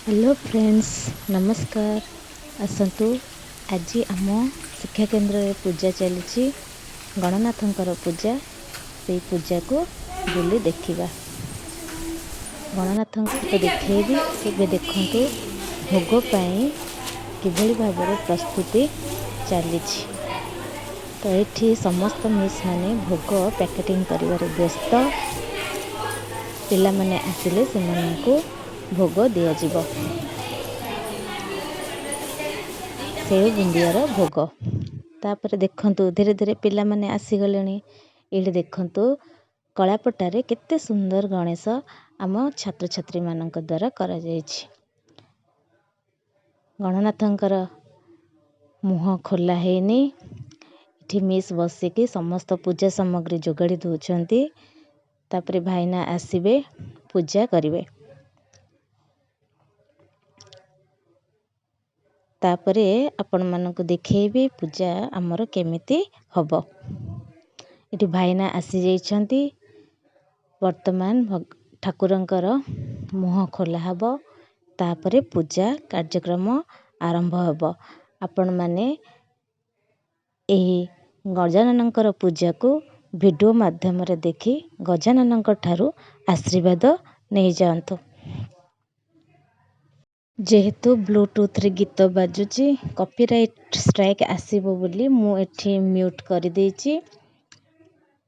Hello friends, नमस्कार। आसतु आज आम शिक्षा केन्द्र में पूजा चली गणनाथंकर पूजा। से पूजा को बुली देखा। गणनाथ को देखेबी के देखंतु भोग पाई किभली भाव प्रस्तुति चली। तो ये समस्त मिस माने भोग पैकेटिंग करिवारे व्यस्त। पिला माने आसिले से भोग दिज्व सेव बुंदियार भोग। तापर देखंतु धीरे धीरे पिला माने आसीगले। ये देखंतु कलापटारे केते सुंदर गणेश आम छात्र छात्री मानक द्वारा करा जायछि। गणनाथंकर मुह खोला हैनी। इठी मिस बसिकी समस्त पूजा सामग्री जोगाड़ी दउछंती। तापरे भाईना आसीबे पूजा करिवे। तापरे आपण मानक देखेबी पूजा आमर केमिति हबो। इठी भाईना आसी जाइछंती। वर्तमान ठाकुरंकर मुह खोला हबो। तापरे पूजा कार्यक्रम आरंभ हबो। आपण माने एही गजाननकर पूजा को वीडियो माध्यम रे देखि गजाननकर ठारू आशीर्वाद नहीं जांतु। जेहेतु ब्लूटूथ रे गीत बाजुची कॉपीराइट स्ट्राइक आसीबो बोली मु एठी म्यूट कर देछि।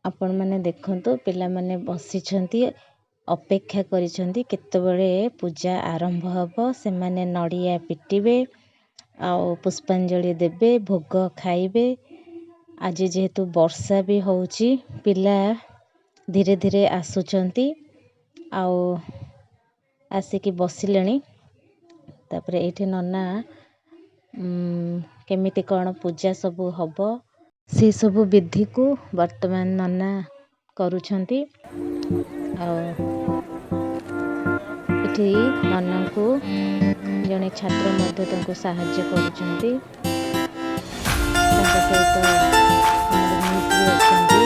आपण माने देखंतु पिला माने बसिछंती अपेक्षा करिछंती केतेबेले पूजा आरंभ हबो। से माने नडिया पिटिबे आउ पुष्पांजलि देबे भोग खाइबे। आज जेहेतु वर्षा भी होउची पिला धीरे धीरे आसुचंती आउ आसिकी बसिलेनी। तापरे एठी नन्ना केमिति कौन पूजा सबू हबो से सबू विधि को वर्तमान नन्ना करूछंती। इठी नन्ना को जने छात्र मध्य तंको सहाय्य करूछंती। तांका सहित हमर मिस भी अछंती।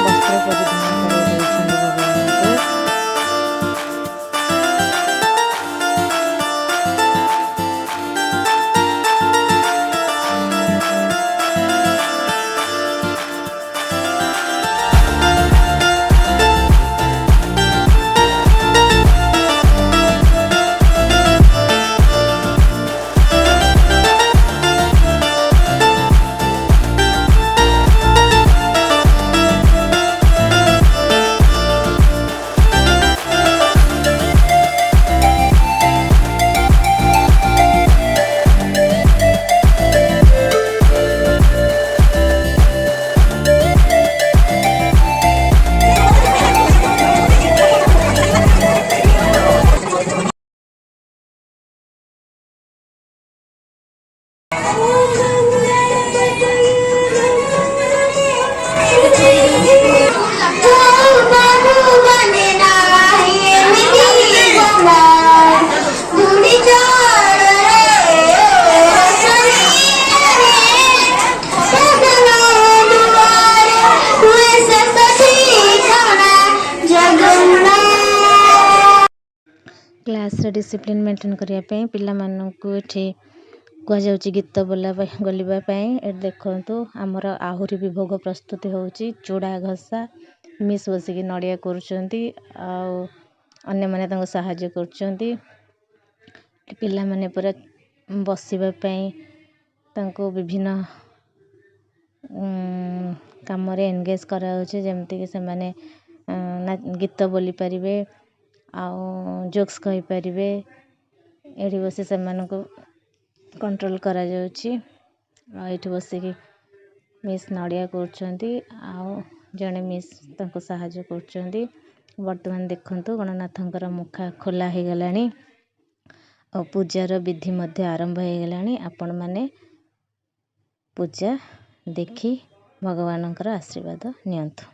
वस्त्र परिधान करै दैछंती भगवान को। क्लास रे डिसिप्लिन मेंटेन करिया पे पिला मानकु एठी कुआ जाउची गीत गलिबा पे। ए देखंतु हमर आहुरी भी भोग प्रस्तुति होउची। चूड़ा घसा मिस बसिकी नडिया करूचंती आउ अन्य माने तंग सहाय्य करूचंती। पिला माने पूरा बसिबा पे तंको विभिन्न काम रे एंगेज करा होचे। जेमति कि से माने गीत बोली परिबे आउ जोक्स कहि परिबे। एठी बसी से मानको कंट्रोल करा जाउची। आ एठी बसिकी मिस नडिया करूचंती आउ जने मिस तंको सहाय्य करूचंती। वर्तमान देखंतु गणनाथंकर मुखा खोला हे गलानी और पूजार विधि मध्य आरंभ हे गलानी। आपण माने पूजा देखी भगवानंकर आशीर्वाद नियंतु।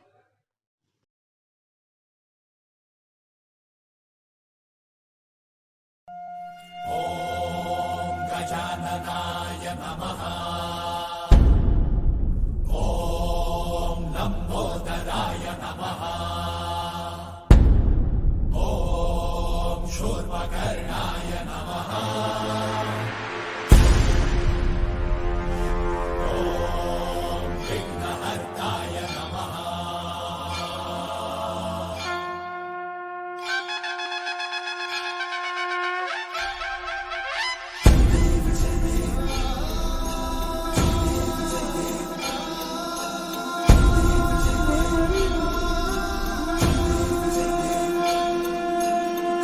ओम गजाननाय नमः। ओम लंबोदराय नमः। ओम शूर्पकर्णाय नमः ॐ विघ्नहर्ताय नमः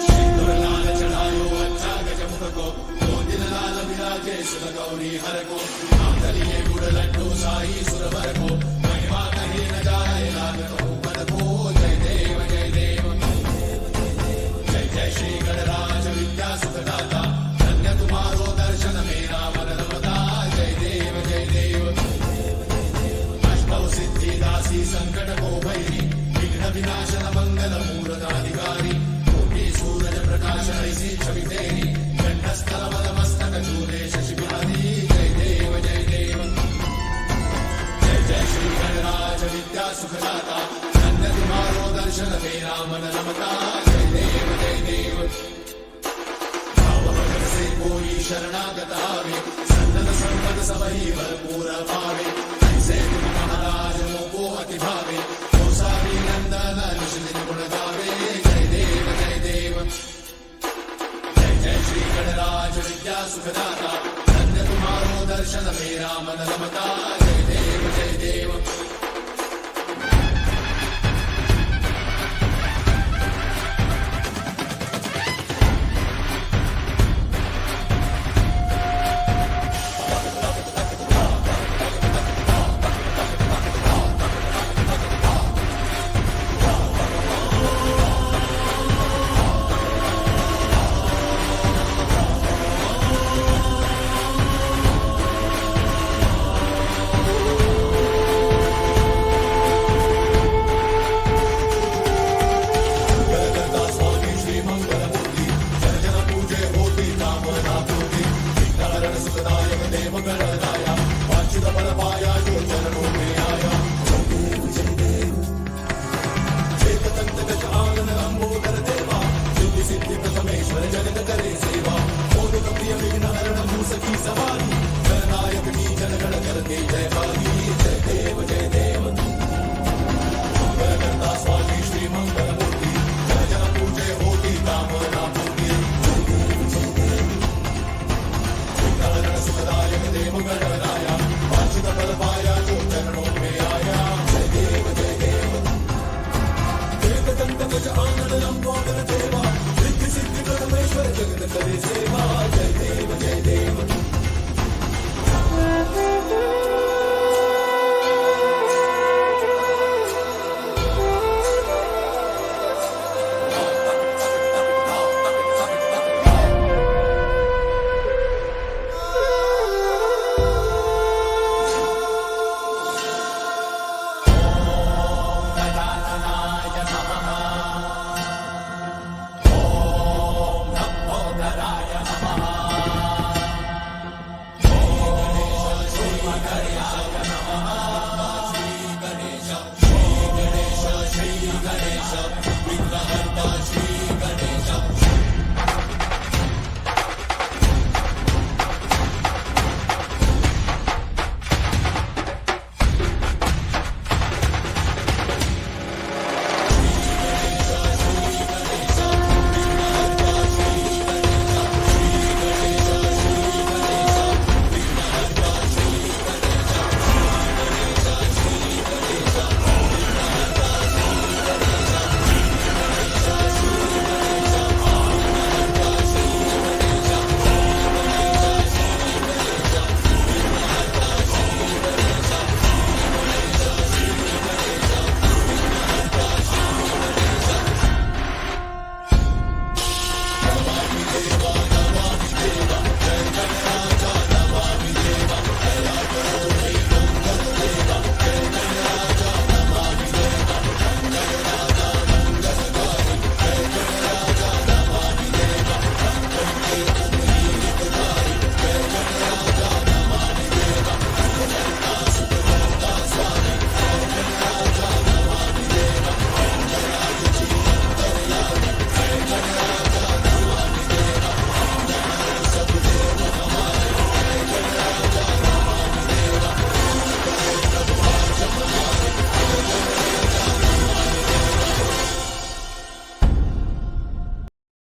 सिंदूरलाल चढ़ायो अच्छा गजमुख को दो दिन लाल विराजे सुर गौरी हर को आंगलिये गुड़ लड्डू साई सुरवर को महिमा कही न जाए लागत ऊपर को जय देव जय देव जय जय श्री गणराज विद्या सुखदाता धन्य तुम्हारो दर्शन मेरा मन रमता जय देव जय देव अष्टौ सिद्धि दासी संकट को भैरी विघ्न विनाशन मंगल मूर्धाधिकारी कोटि सूरज प्रकाश ऐसी छवि तेरी कंठस्थल मद मस्तक चूरे शशि बिहारी जय देव जय देव जय जय श्री गणराज विद्या सुखदाता धन्य तुम्हारो दर्शन मेरा मन रमता जय देव जय देव भाव भजन से कोई शरणागत आवे सन्नत संपद सबही भरपूर पावे ऐसे तुम महाराज मोको अति भावे कौसारी नंदन निश्चित गुण गावे जय देव जय देव जय जय श्री गणराज विद्या सुखदाता धन्य तुम्हारो दर्शन मेरा मन रमता जय देव जय देव नमः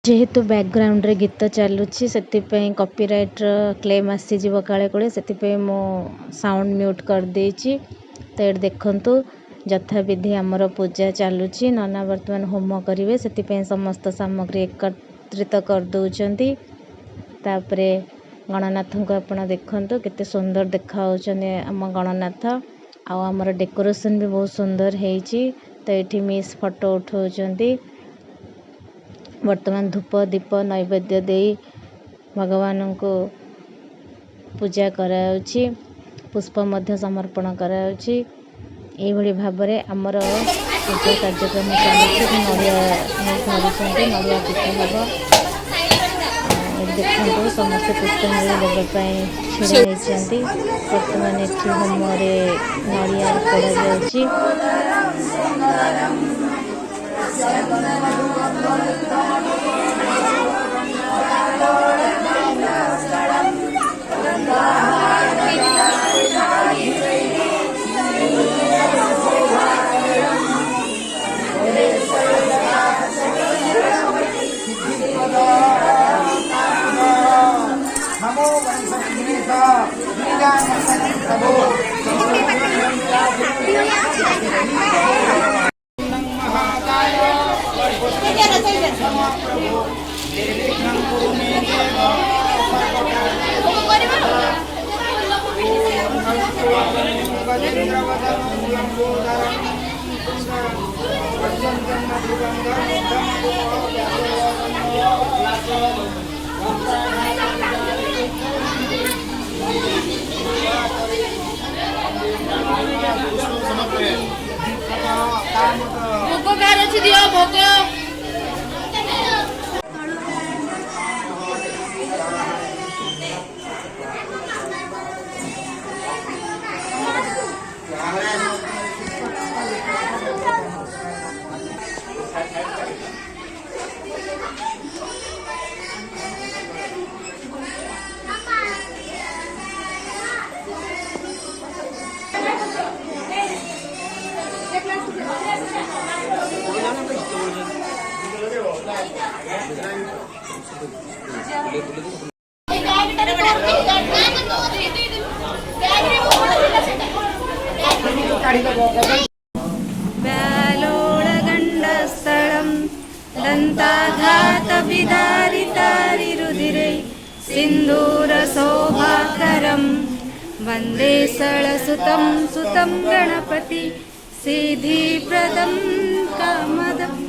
जेहेतु बैकग्राउंड रे गीत चलुछि से कॉपीराइट क्लेम आसीଯିव काले कोले से मो साउंड म्यूट कर देछि। तो ये देखंतु यथाविधि आमर पूजा चलुछि। नना वर्तमान होम करिवे से समस्त सामग्री एकत्रित कर दउचंती। तापरे गणनाथ को आपण देखंतु केते सुंदर देखा होचने आम गणनाथ। आ हमर डेकोरेशन भी बहुत सुंदर हेछि। तो एठी मिस फोटो उठौचंती। वर्तमान धूप दीप नैवेद्य दे भगवान को पूजा कराउछि। पुष्प मध्य समर्पण कराउछि। एई भली भाबरे हमर पूजा कार्यक्रम चलुछि। नड़िया नड़िया पिठा हब देखते समस्त पुष्पांजलि देवाई छिड़ा होती। वर्तमान एठी होम नड़िया पोड़ा जाउछि। भोग गार अच्छी दियो भोग व्यालोळगण्डस्थलं दन्ताघातविदारितारिरुधिरे सिन्दूरशोभाकरं वन्दे सळसुतं सुतं गणपति सिद्धिप्रदं कामदम्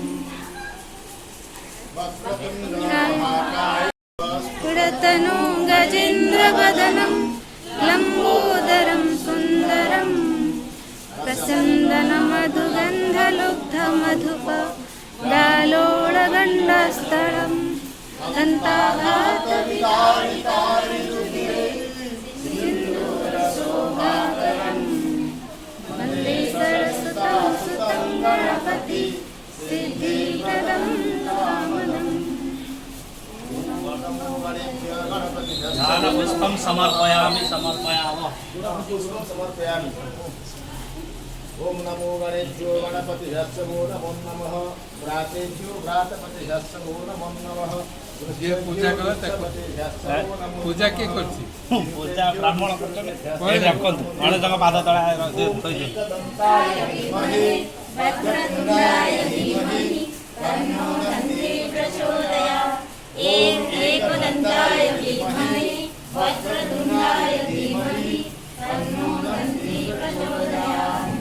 पुरतनु गजेन्द्रवदनं लम्बोदरं सुन्दरं प्रसन्दनमधुगन्धलुब्धमधुप व्यालोळगण्डस्थलं दन्ताघातविदारितारिरुधिरे सिन्दूरशोभाकरं वन्दे सरस्वतं सुतं गणपति सिद्धिप्रदं कामदम्। ध्यानपुष्पं समर्पयामि समर्पयामः। ओम नमो गणेभ्यो गणपतिभ्यो नमो नमः। व्रातेभ्यो व्रातपतिभ्यो नमो नमः। ये पूजा करो पूजा किए करछि पूजा ब्राह्मण करछन कोइ रखंतु माने जंग पाद तळा थई दे वक्रतुण्डाय धीमहि तन्नो दन्ति प्रचोदयात्। एकदन्ताय धीमहि वक्रतुण्डाय धीमहि तन्नो दन्ति प्रचोदयात्।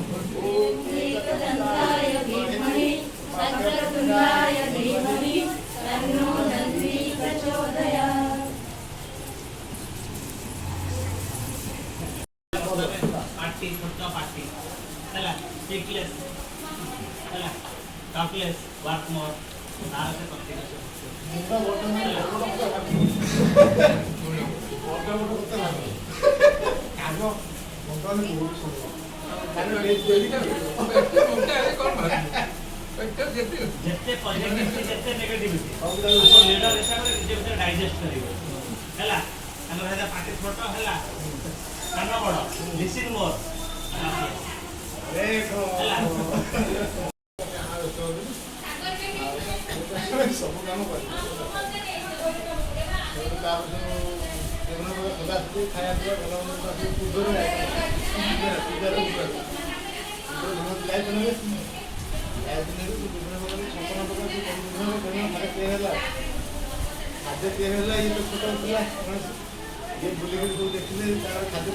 एकदन्ताय धीमहि वक्रतुण्डाय धीमहि तन्नो दन्ति प्रचोदयात्। पार्टी छोटा पार्टी हला टिकलेस हला टॉपलेस वर्क मोर नारसे करते जेते पॉजिटिविटी जेते नेगेटिविटी लीडर हिसाब रे जे डाइजेस्ट करिवो हला अगर हेदा पार्टी छोटा हला काना बड़ लिसन मोर देखो हला କାମ କରେ ତାପରେ ସଦାସତି ଖାଇବା ପିଇବା ଭଲ ମନ୍ଦ ପୂର୍ବରୁ ପୂଜାର ଖାଦ୍ୟ ତିଆରି ହେଲା ଇଏ ତ ଛୋଟ ଥିଲା ଇଏ ବୁଲିକି ସବୁ ଦେଖିଲେ ତାର ଖାଦ୍ୟ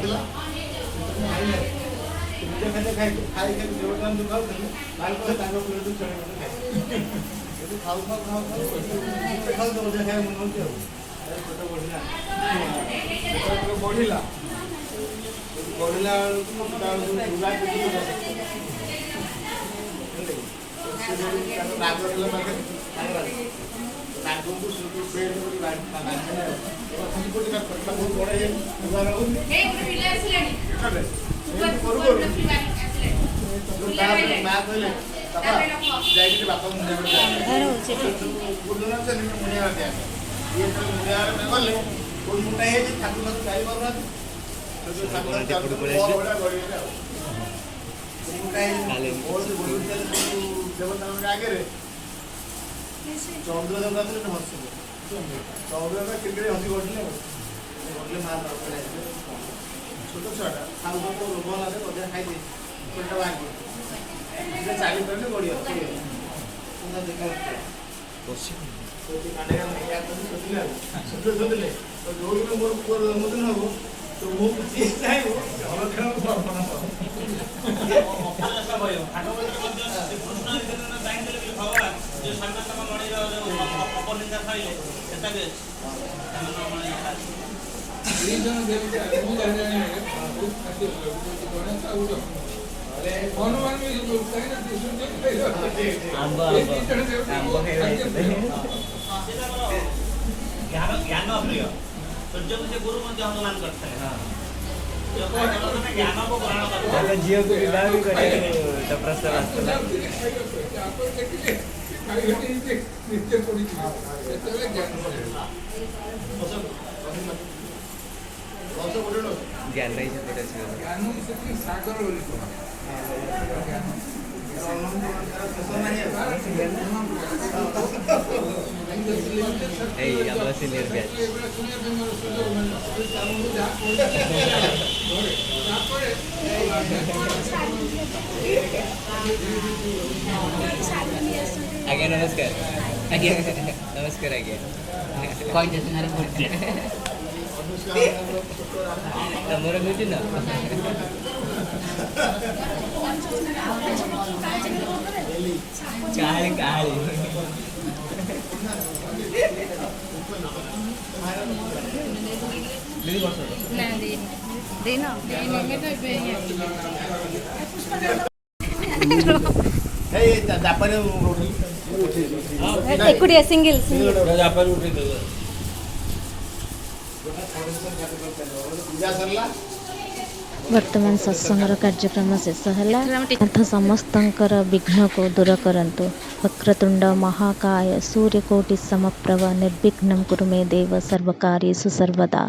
ଥିଲା ନିଜ ଖାଦ୍ୟ ଖାଇଲେ ଖାଇ ଯୋଉଟା ଖାଉଥିଲେ ତାଙ୍କ ପିଲାଠୁ ଛଡେଇ ଖାଇଲେ ଖାଉ ବଢିଆ ଖାଇବା ମନେ ହଉଛି ଆଉ ଛୋଟ ବଢିଲା ବଢିଲା ଯାଇକି ବାପା ମୁଣ୍ଡିଆ ଗଲେ କୋଉ ମୁଣ୍ଡା ହେଇଛି ଠାକୁର ଯାଇ ପାରୁନାହାନ୍ତି ଦେବତାଙ୍କ ଆଗରେ ଚନ୍ଦ୍ରଦେବତା ହସିବ ଚନ୍ଦ୍ରଦେବତା କ୍ରିକେଟ ହସି ଗଢିଲେ ଗଢିଲେ ମା ଛୋଟ ଛୁଆଟା ଖାଉ ଲୋଭ ଲାଗେ ଅଧିକା ଖାଇଦିଏ ଛୋଟା ଭାଙ୍ଗି ଚାଲି ପାରିଲେ ଗଡ଼ିବ ଶୋଧିଲେ ଯୋଉଦିନ ମୋର ପୁଅ ଜନ୍ମଦିନ ହବ ତ ମୁଁ କିଛି ଚାହିଁବ ଭଲ ଖେଳ ଜ୍ଞାନ ପ୍ରିୟ ସୂର୍ଯ୍ୟକୁ ସେ ଗୁରୁ ମଧ୍ୟ ହନୁମାନ କରିଥିଲେ ଜ୍ଞାନକୁ ଗ୍ରହଣ କରିଥିଲେ ଝିଅକୁ ବିବାହ ବି କରିବାକୁ ପ୍ରସ୍ତାବ ଆସିଥିଲା ଜ୍ଞାନ ହିଁ ସେପଟେ ସାଗର ଏଇ ଆମର ସିନିୟର ବ୍ୟାଚ୍ ଆଜ୍ଞା ନମସ୍କାର ଆଜ୍ଞା ନମସ୍କାର ଆଜ୍ଞା ତମର ବୁଝି ନା କାଳି କାଳି ଏକୁଟିଆ ସିଙ୍ଗଲ ବର୍ତ୍ତମାନ ସତ୍ସଙ୍ଗର କାର୍ଯ୍ୟକ୍ରମ ଶେଷ ହେଲା ସମସ୍ତଙ୍କର ବିଘ୍ନକୁ ଦୂର କରନ୍ତୁ वक्रतुंड महाकाय सूर्यकोटि समप्रभ निर्विघ्नं कुरु मे देव सर्वकार्येषु सर्वदा।